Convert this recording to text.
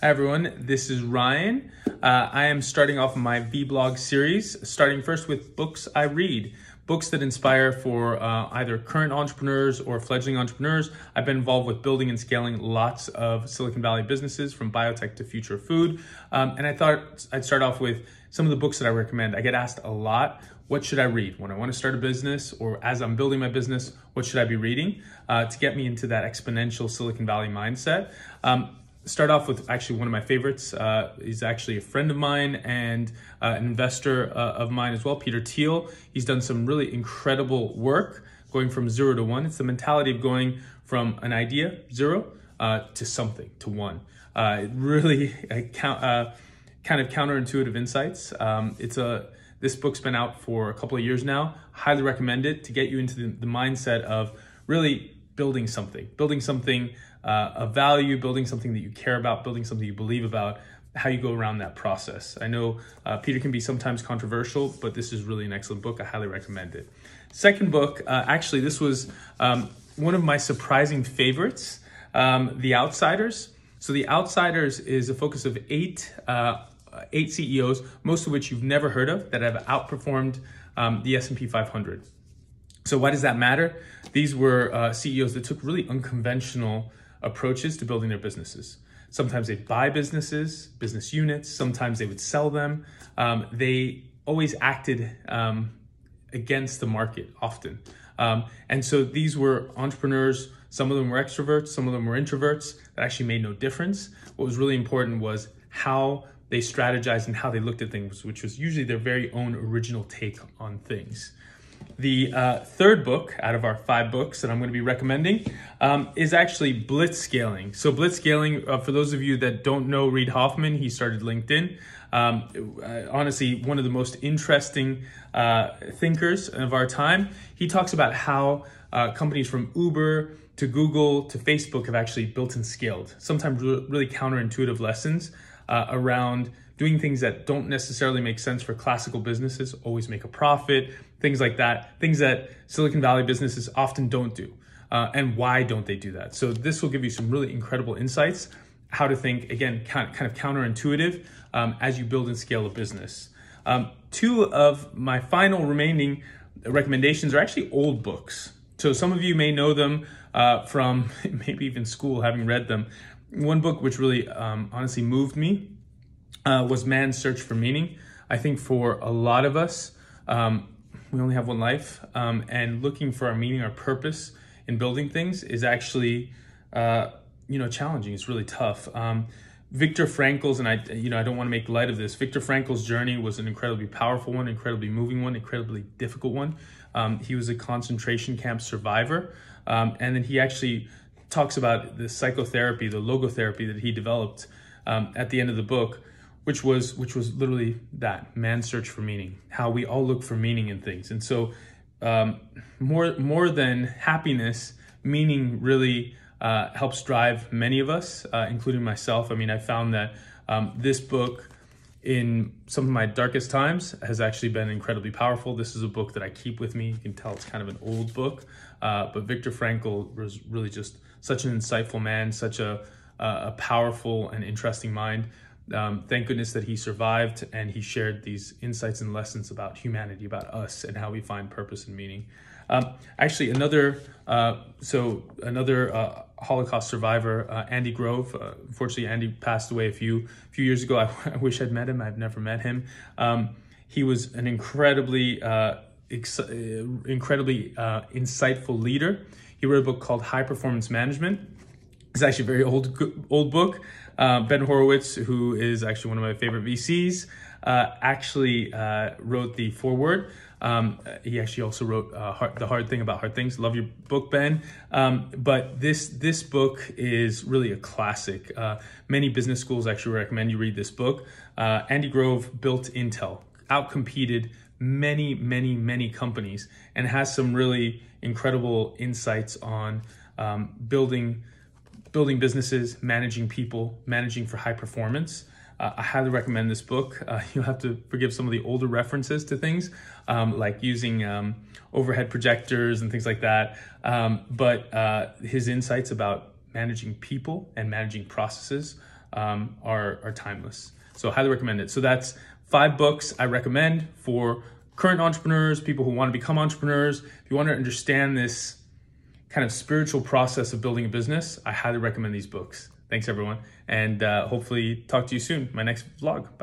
Hi everyone, this is Ryan. I am starting off my vlog series, starting first with books I read. Books that inspire for either current entrepreneurs or fledgling entrepreneurs. I've been involved with building and scaling lots of Silicon Valley businesses, from biotech to future food. And I thought I'd start off with some of the books that I recommend. I get asked a lot, what should I read? When I want to start a business, or as I'm building my business, what should I be reading to get me into that exponential Silicon Valley mindset? Start off with actually one of my favorites. He's actually a friend of mine and an investor of mine as well, Peter Thiel. He's done some really incredible work going from 0 to 1. It's the mentality of going from an idea, 0, to something, to 1. Really kind of counterintuitive insights. This book's been out for a couple of years now. Highly recommend it to get you into the mindset of really building something of value, building something that you care about, building something you believe about, how you go around that process. I know Peter can be sometimes controversial, but this is really an excellent book. I highly recommend it. Second book, actually, this was one of my surprising favorites, The Outsiders. So The Outsiders is a focus of eight CEOs, most of which you've never heard of, that have outperformed the S&P 500. So why does that matter? These were CEOs that took really unconventional approaches to building their businesses. Sometimes they buy businesses, business units. Sometimes they would sell them. They always acted against the market often. And so these were entrepreneurs. Some of them were extroverts, some of them were introverts. That actually made no difference. What was really important was how they strategized and how they looked at things, which was usually their very own original take on things. The third book out of our 5 books that I'm going to be recommending is actually Blitzscaling. So Blitzscaling, for those of you that don't know Reid Hoffman, he started LinkedIn. Honestly, one of the most interesting thinkers of our time. He talks about how companies from Uber to Google to Facebook have actually built and scaled. Sometimes really counterintuitive lessons around doing things that don't necessarily make sense for classical businesses, always make a profit, things like that, things that Silicon Valley businesses often don't do. And why don't they do that? So this will give you some really incredible insights, how to think, again, kind of counterintuitive as you build and scale a business. 2 of my final remaining recommendations are actually old books. So some of you may know them from maybe even school, having read them. One book which really honestly moved me was Man's Search for Meaning. I think for a lot of us, we only have one life, and looking for our meaning, our purpose in building things is actually, challenging. It's really tough. Viktor Frankl's, and I don't want to make light of this, Viktor Frankl's journey was an incredibly powerful one, incredibly moving one, incredibly difficult one. He was a concentration camp survivor, and then he actually talks about the psychotherapy, the logotherapy that he developed at the end of the book, which was literally that, man's search for meaning, how we all look for meaning in things. And so more than happiness, meaning really helps drive many of us, including myself. I mean, I found that this book in some of my darkest times has actually been incredibly powerful. This is a book that I keep with me. You can tell it's kind of an old book, but Viktor Frankl was really just such an insightful man, such a powerful and interesting mind. Thank goodness that he survived, and he shared these insights and lessons about humanity, about us, and how we find purpose and meaning. Actually, another Holocaust survivor, Andy Grove. Unfortunately, Andy passed away a few years ago. I wish I'd met him. I've never met him. He was an incredibly insightful leader. He wrote a book called High Performance Management. It's actually a very old book. Ben Horowitz, who is actually one of my favorite VCs, actually wrote the foreword. He actually also wrote The Hard Thing About Hard Things. Love your book, Ben. But this book is really a classic. Many business schools actually recommend you read this book. Andy Grove built Intel, outcompeted many companies, and has some really incredible insights on building businesses, managing people, managing for high performance. I highly recommend this book. You'll have to forgive some of the older references to things, like using overhead projectors and things like that. But his insights about managing people and managing processes are timeless. So highly recommend it. So that's 5 books I recommend for current entrepreneurs, people who want to become entrepreneurs. If you want to understand this kind of spiritual process of building a business, I highly recommend these books. Thanks everyone. And hopefully talk to you soon. My next vlog. Bye.